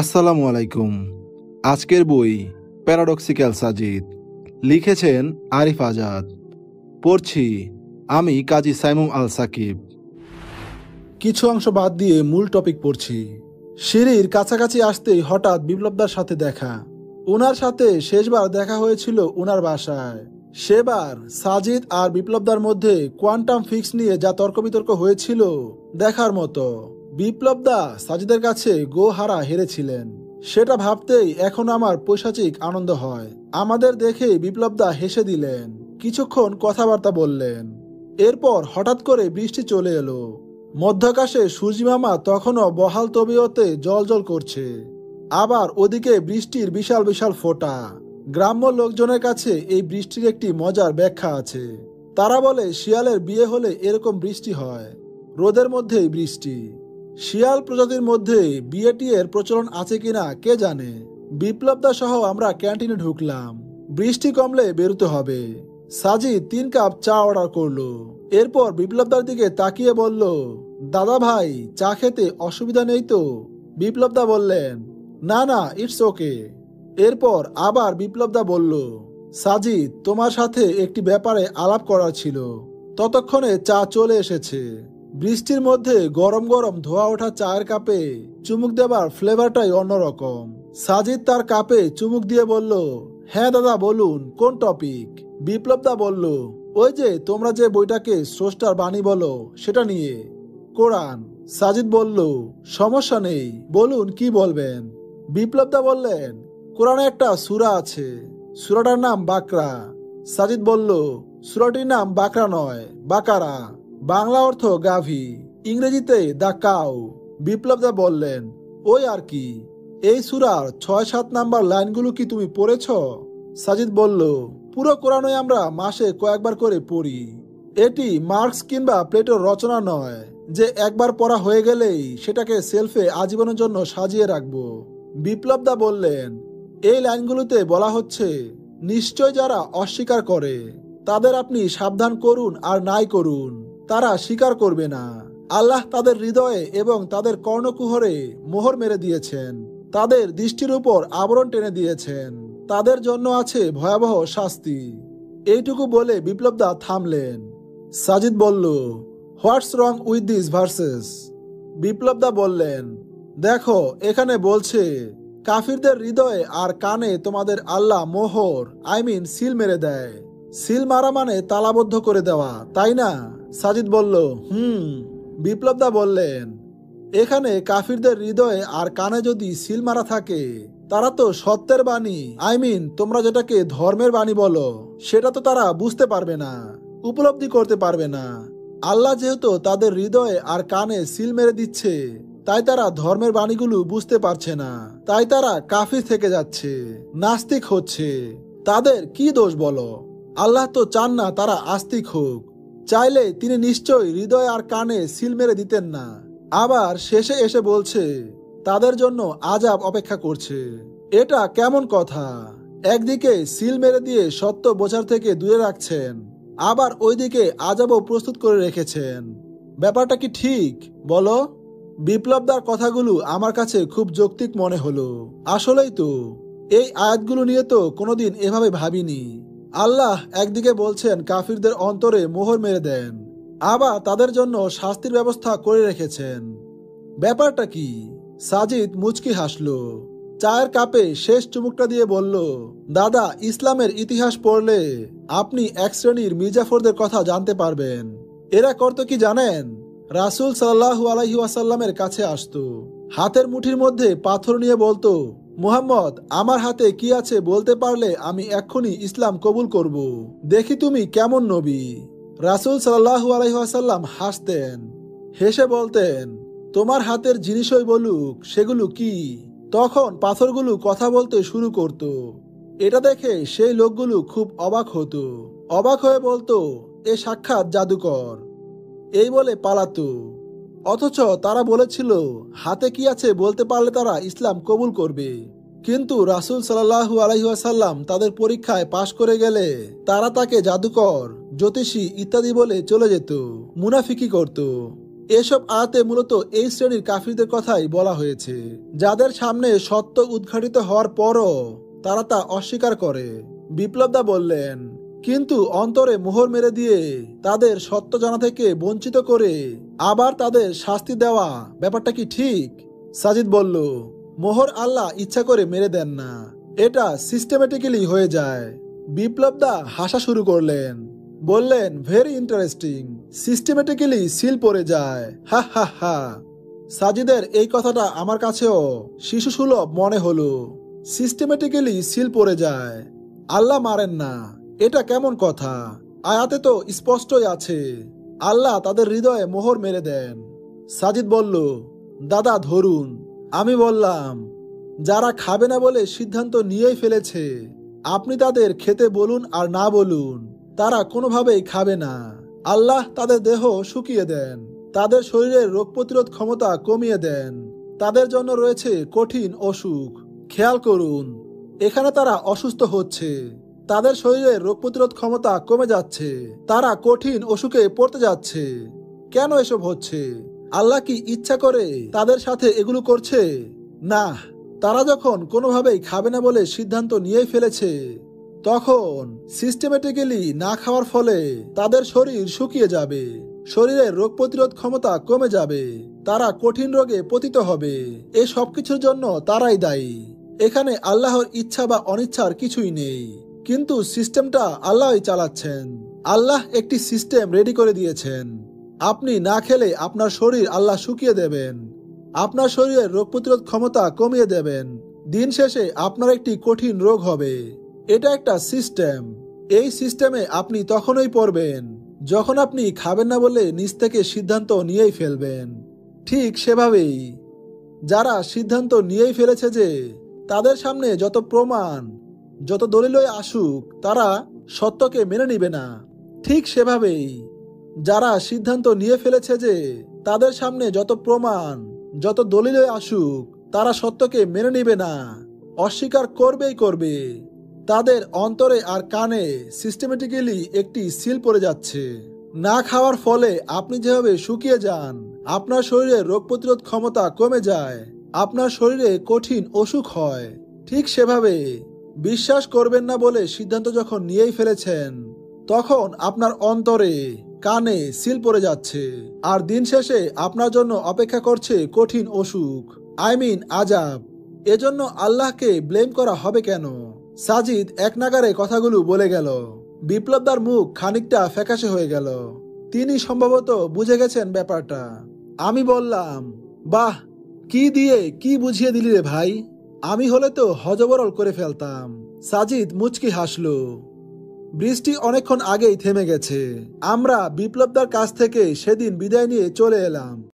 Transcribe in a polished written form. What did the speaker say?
আসসালামু আলাইকুম। আজকের বই প্যারাডক্সিক্যাল সাজিদ, লিখেছেন আরিফ আজাদ। পড়ছি আমি কাজী সাইমুম আল সাকিব। কিছু অংশ বাদ দিয়ে মূল টপিক পড়ছি। সিঁড়ির কাছাকাছি আসতেই হঠাৎ বিপ্লবদার সাথে দেখা। উনার সাথে শেষবার দেখা হয়েছিল উনার বাসায়। সেবার সাজিদ আর বিপ্লবদার মধ্যে কোয়ান্টাম ফিক্স নিয়ে যা তর্ক বিতর্ক হয়েছিল দেখার মতো। বিপ্লবদা সাজিদের কাছে গোহারা হেরেছিলেন, সেটা ভাবতেই এখন আমার পৈশাচিক আনন্দ হয়। আমাদের দেখে বিপ্লবদা হেসে দিলেন, কিছুক্ষণ কথাবার্তা বললেন। এরপর হঠাৎ করে বৃষ্টি চলে এলো। মধ্যাকাশে সূর্যিমামা তখনও বহাল তবিয়তে জলজল করছে। আবার ওদিকে বৃষ্টির বিশাল বিশাল ফোঁটা। গ্রাম্য লোকজনের কাছে এই বৃষ্টির একটি মজার ব্যাখ্যা আছে। তারা বলে শিয়ালের বিয়ে হলে এরকম বৃষ্টি হয়, রোদের মধ্যেই বৃষ্টি। শিয়াল প্রজাতির মধ্যে বিয়েটির প্রচলন আছে কিনা কে জানে। বিপ্লবদা সহ আমরা ক্যান্টিনে ঢুকলাম। বৃষ্টি কমলে বেরোতে হবে। সাজিদ 3 কাপ চা অর্ডার করলো। এরপর বিপ্লবদার দিকে তাকিয়ে বলল, দাদা ভাই, চা খেতে অসুবিধা নেই তো? বিপ্লবদা বললেন, না না, ইটস ওকে। এরপর আবার বিপ্লবদা বলল, সাজিদ, তোমার সাথে একটি ব্যাপারে আলাপ করার ছিল। ততক্ষণে চা চলে এসেছে। বৃষ্টির মধ্যে গরম গরম ধোয়া ওঠা চায়ের কাপে চুমুক দেবার ফ্লেভারটাই অন্যরকম। সাজিদ তার কাপে চুমুক দিয়ে বলল, হ্যাঁ দাদা বলুন, কোন টপিক? বিপ্লবদা বলল, ওই যে তোমরা যে বইটাকে স্রষ্টার বাণী বলো সেটা নিয়ে, কোরআন। সাজিদ বলল, সমস্যা নেই, বলুন কি বলবেন। বিপ্লবদা বললেন, কোরআনে একটা সূরা আছে, সূরাটার নাম বাকরা। সাজিদ বলল, সূরাটির নাম বাকরা নয়, বাকারা। বাংলা অর্থ গাভী, ইংরেজিতে দা কাউ। বিপ্লবদা বললেন, ওই আর কি। এই সূরার 6-7 নাম্বার লাইনগুলো কি তুমি পড়েছ? সাজিদ বলল, পুরো কোরআনই আমরা মাসে কয়েকবার করে পড়ি। এটি মার্কস কিংবা প্লেটোর রচনা নয় যে একবার পড়া হয়ে গেলেই সেটাকে সেলফে আজীবনের জন্য সাজিয়ে রাখবো। বিপ্লবদা বললেন, এই লাইনগুলোতে বলা হচ্ছে, নিশ্চয় যারা অস্বীকার করে তাদের আপনি সাবধান করুন আর নাই করুন, তারা স্বীকার করবে না। আল্লাহ তাদের হৃদয়ে এবং তাদের কর্ণকুহরে মোহর মেরে দিয়েছেন, তাদের দৃষ্টির উপর আবরণ টেনে দিয়েছেন, তাদের জন্য আছে ভয়াবহ শাস্তি। এইটুকু বলে বিপ্লবদা থামলেন। সাজিদ বলল, হোয়াটস রং উইথ দিস ভার্সেস? বিপ্লবদা বললেন, দেখো এখানে বলছে, কাফিরদের হৃদয়ে আর কানে তোমাদের আল্লাহ মোহর সিল মেরে দেয়। সিল মারা মানে তালাবদ্ধ করে দেওয়া, তাই না? সাজিদ বলল, বিপ্লবদা বললেন, এখানে কাফিরদের হৃদয়ে আর কানে যদি সিল মারা থাকে, তারা তো সত্যের বাণী তোমরা যেটাকে ধর্মের বাণী বলো সেটা তো তারা বুঝতে পারবে না, উপলব্ধি করতে পারবে না। আল্লাহ যেহেতু তাদের হৃদয়ে আর কানে সিল মেরে দিচ্ছে, তাই তারা ধর্মের বাণীগুলো বুঝতে পারছে না, তাই তারা কাফির থেকে যাচ্ছে, নাস্তিক হচ্ছে। তাদের কি দোষ বলো? আল্লাহ তো চান না তারা আস্তিক হোক। চাইলে তিনি নিশ্চয়ই হৃদয় আর কানে সিল মেরে দিতেন না। আবার শেষে এসে বলছে, তাদের জন্য আযাব অপেক্ষা করছে। এটা কেমন কথা? একদিকে সিল মেরে দিয়ে সত্য বোঝার থেকে দূরে রাখছেন, আবার ওইদিকে আযাবও প্রস্তুত করে রেখেছেন। ব্যাপারটা কি ঠিক বলো? বিপ্লবদার কথাগুলো আমার কাছে খুব যৌক্তিক মনে হলো। আসলেই তো, এই আয়াতগুলো নিয়ে তো কোনোদিন এভাবে ভাবিনি। আল্লাহ একদিকে বলছেন কাফিরদের অন্তরে মোহর মেরে দেন, আবার তাদের জন্য শাস্তির ব্যবস্থা করে রেখেছেন। ব্যাপারটা কি? সাজিদ মুচকি হাসলো। চায়ের কাপে শেষ চুমুকটা দিয়ে বলল, দাদা, ইসলামের ইতিহাস পড়লে আপনি এক শ্রেণীর মির্জাফরদের কথা জানতে পারবেন। এরা করত কি জানেন? রাসূল সাল্লাল্লাহু আলাইহি ওয়াসাল্লামের কাছে আসতো, হাতের মুঠির মধ্যে পাথর নিয়ে বলতো, মুহাম্মদ, আমার হাতে কি আছে বলতে পারলে আমি এক্ষুনি ইসলাম কবুল করব, দেখি তুমি কেমন নবী। রাসূল সাল্লাল্লাহু আলাইহি ওয়াসাল্লাম হাসতেন, হেসে বলতেন, তোমার হাতের জিনিসই বলুক সেগুলো কি। তখন পাথরগুলো কথা বলতে শুরু করত। এটা দেখে সেই লোকগুলো খুব অবাক হতো, অবাক হয়ে বলতো, এ সাক্ষাৎ জাদুকর, এই বলে পালাতো। অথচ তারা বলেছিল হাতে কি আছে বলতে পারলে তারা ইসলাম কবুল করবে। কিন্তু রাসূল সাল্লাল্লাহু আলাইহি ওয়াসাল্লাম তাদের পরীক্ষায় পাশ করে গেলে তারা তাকে জাদুকর, জ্যোতিষী ইত্যাদি বলে চলে যেত, মুনাফিকি করত। এসব আয়াতে মূলত এই শ্রেণীর কাফিরদের কথাই বলা হয়েছে, যাদের সামনে সত্য উদ্ঘাটিত হওয়ার পরও তারা তা অস্বীকার করে। বিপ্লবদা বললেন, কিন্তু অন্তরে মোহর মেরে দিয়ে তাদের সত্য জানা থেকে বঞ্চিত করে আবার তাদের শাস্তি দেওয়া ব্যাপারটা কি ঠিক? সাজিদ বলল, মোহর আল্লাহ ইচ্ছা করে মেরে দেন না, এটা সিস্টেমেটিক্যালি হয়ে যায়। বিপ্লবদা হাসা শুরু করলেন, বললেন, ভেরি ইন্টারেস্টিং, সিস্টেমেটিক্যালি সিল পড়ে যায়, হা হা হা। সাজিদের এই কথাটা আমার কাছেও শিশুসুলভ মনে হলো। সিস্টেমেটিক্যালি সিল পড়ে যায়, আল্লাহ মারেন না, এটা কেমন কথা? আয়াতে তো স্পষ্টই আছে আল্লাহ তাদের হৃদয়ে মোহর মেরে দেন। সাজিদ বলল, দাদা ধরুন। আমি বললাম, যারা খাবে না বলে সিদ্ধান্ত নিয়েই ফেলেছে, আপনি তাদের খেতে বলুন আর না বলুন, তারা কোনোভাবেই খাবে না। আল্লাহ তাদের দেহ শুকিয়ে দেন, তাদের শরীরের রোগ প্রতিরোধ ক্ষমতা কমিয়ে দেন, তাদের জন্য রয়েছে কঠিন অসুখ। খেয়াল করুন, এখানে তারা অসুস্থ হচ্ছে, তাদের শরীরের রোগ প্রতিরোধ ক্ষমতা কমে যাচ্ছে, তারা কঠিন অসুখে পড়তে যাচ্ছে। কেন এসব হচ্ছে? আল্লাহ কি ইচ্ছা করে তাদের সাথে এগুলো করছে? না, তারা যখন কোনোভাবেই খাবে না বলে সিদ্ধান্ত নিয়েই ফেলেছে, তখন সিস্টেমেটিক্যালি না খাওয়ার ফলে তাদের শরীর শুকিয়ে যাবে, শরীরের রোগ প্রতিরোধ ক্ষমতা কমে যাবে, তারা কঠিন রোগে পতিত হবে। এই সবকিছুর জন্য তারাই দায়ী। এখানে আল্লাহর ইচ্ছা বা অনিচ্ছার কিছুই নেই, কিন্তু সিস্টেমটা আল্লাহই চালাচ্ছেন। আল্লাহ একটি সিস্টেম রেডি করে দিয়েছেন। আপনি না খেলে আপনার শরীর আল্লাহ শুকিয়ে দেবেন, আপনার শরীরের রোগ প্রতিরোধ ক্ষমতা কমিয়ে দেবেন, দিন শেষে আপনার একটি কঠিন রোগ হবে। এটা একটা সিস্টেম। এই সিস্টেমে আপনি তখনই পড়বেন যখন আপনি খাবেন না বলে নিজ থেকে সিদ্ধান্ত নিয়েই ফেলবেন। ঠিক সেভাবেই যারা সিদ্ধান্ত নিয়েই ফেলেছে যে তাদের সামনে যত প্রমাণ, যত দলিলই আসুক, তারা সত্যকে মেনে নিবে না, ঠিক সেভাবেই যারা সিদ্ধান্ত নিয়ে ফেলেছে যে তাদের সামনে যত প্রমাণ, যত দলিলই আসুক, তারা সত্যকে মেনে নিবে না, অস্বীকার করবেই করবে, তাদের অন্তরে আর কানে সিস্টেমেটিক্যালি একটি সিল পড়ে যাচ্ছে। না খাওয়ার ফলে আপনি যেভাবে শুকিয়ে যান, আপনার শরীরে রোগ প্রতিরোধ ক্ষমতা কমে যায়, আপনার শরীরে কঠিন অসুখ হয়, ঠিক সেভাবে বিশ্বাস করবেন না বলে সিদ্ধান্ত যখন নিয়েই ফেলেছেন, তখন আপনার অন্তরে কানে সিল পড়ে যাচ্ছে, আর দিন শেষে আপনার জন্য অপেক্ষা করছে কঠিন অসুখ, আজাব। এজন্য আল্লাহকে ব্লেম করা হবে কেন? সাজিদ এক নাগারে কথাগুলো বলে গেল। বিপ্লবদার মুখ খানিকটা ফ্যাকাশে হয়ে গেল। তিনি সম্ভবত বুঝে গেছেন ব্যাপারটা। আমি বললাম, বাহ, কি দিয়ে কি বুঝিয়ে দিলি রে ভাই, আমি হলে তো হজবরল করে ফেলতাম। সাজিদ মুচকি হাসলো। বৃষ্টি অনেকক্ষণ আগেই থেমে গেছে। আমরা বিপ্লবদার কাছ থেকে সেদিন বিদায় নিয়ে চলে এলাম।